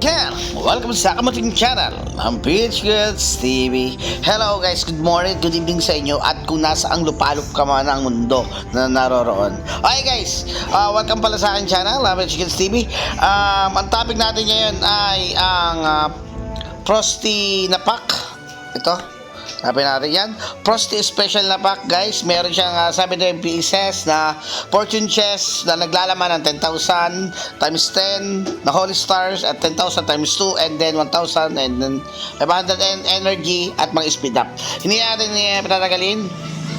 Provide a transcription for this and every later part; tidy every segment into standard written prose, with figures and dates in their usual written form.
Ken, welcome sa Kamating Channel ng Beach Goods TV. Hello guys, good morning, good evening sa inyo at kung nasa ang lupalop ka man ng mundo na naroroon. Okay guys, welcome pala sa aking channel, Beach Goods TV. Ang topic natin ngayon ay ang Frosty na pack. Ito, sabi natin yan, Frosty Special na pack guys. Meron siyang 7 pieces na fortune chest na naglalaman ng 10,000 times 10 na Holy Stars at 10,000 times 2 and then 1,000 and then 500 energy at mga speed up. Hindi natin patatagalin.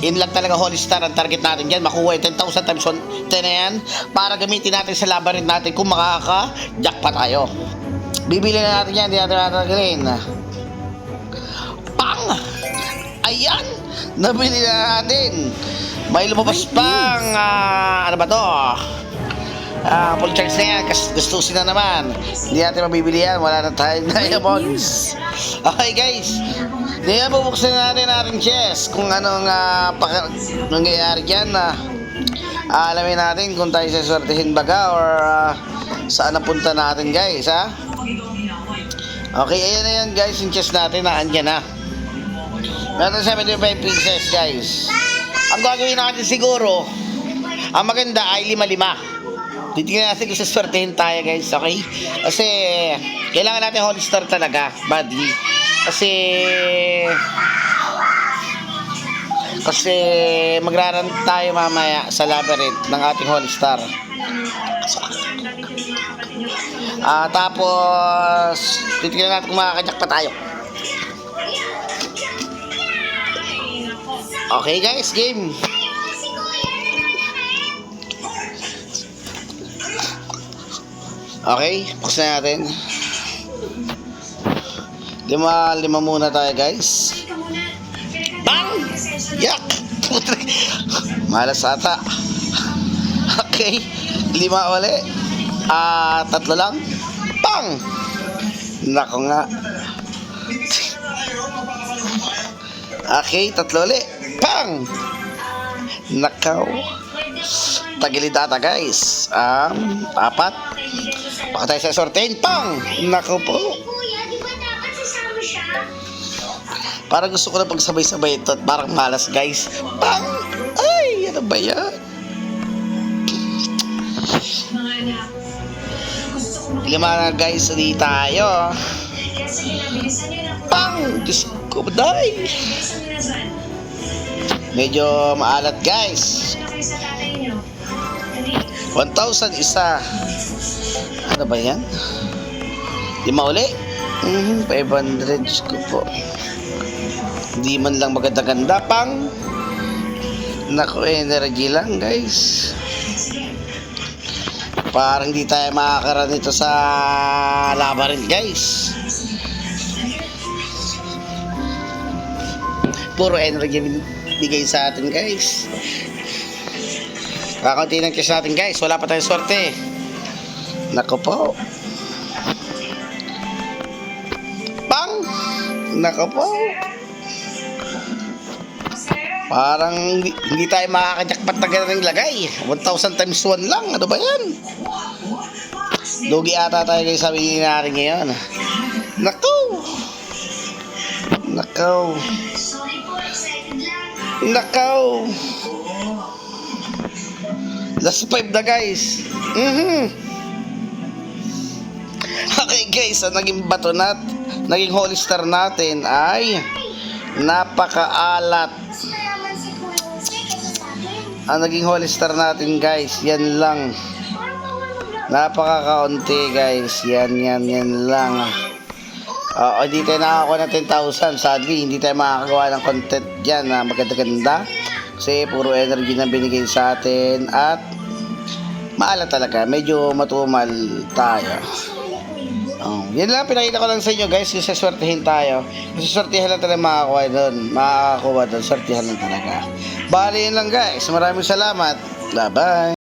In lang talaga Holy Star ang target natin dyan. Makuha yung 10,000 times 10 na yan para gamitin natin sa labarin natin kung makaka-jackpot tayo. Bibili na natin yan, hindi natin patatagalin. Pang! Ayan, nabili na natin. May lumabas pang ano ba to? Full charge na yan, gustusin na naman. Hindi natin mabibili yan, wala na tayong diamonds. Okay guys, ngayon bubuksan natin ating chest kung anong nangyayari dyan. Alamin natin kung tayo saswertihin baga or saan napunta natin guys, ha? Okay, ayan na yan guys, yung chest natin na andyan na. Meron 75 pieces guys. Ang gagawin natin siguro, ang maganda ay 5-5. Titignan natin kung saswertihin tayo guys, okay? Kasi kailangan natin Holy Star talaga, badly. Kasi magraran tayo mamaya sa labyrinth ng ating Holy Star. Tapos titignan natin kung makakajack pa tayo. Okay guys, game. Okay, buksan natin. Lima muna tayo guys. Bang! Yak! Malas ata. Okay, 5 uli. 3 lang. Bang! Nako nga. Okay, 3 uli. Pang! Nakaw. Tagilid ata guys. 4. Baka tayo sa sortein. Pang! Nakaw po. Parang gusto ko na pagsabay-sabay ito at parang malas guys. Pang! Ay! Ano ba yan? 5 na guys. Hindi tayo. Pang! Diyos ko, day! Medyo maalat guys. 1,000 isa. Ano ba yan? 5 uli. 500 ko po. Hindi man lang maganda-ganda. Pang! Naku, energy lang guys. Parang hindi tayo makakaroon nito sa labarin guys. Puro energy bigay sa atin guys. Kakaunti ng cash natin guys. Wala pa tayong swerte. Nako po. Pang! Nako po. Parang hindi tayo makakajakpat na ganun lagay. 1,000 times 1 lang. Ano ba yan? Lugi ata tayo guys. Sabi natin ngayon. Nako. Nako. Nakaw. Last 5 na guys. Okay guys, ang naging bato naging Holy Star natin ay napakaalat. Ang naging Holy Star natin guys, yan lang. Napakakaunti guys. Yan lang. Hindi tayo nakakuha ng 10,000. Sadly, hindi tayo makakagawa ng content dyan na maganda-ganda. Kasi puro energy na binigay sa atin. At maalat talaga. Medyo matumal tayo. Yan lang pinakita ko lang sa inyo guys. Kasi swertihin tayo. Kasi swertihan lang talaga makakakuha doon. Makakakuha doon. Swertihan lang talaga. Bali yun lang guys. Maraming salamat. Bye-bye.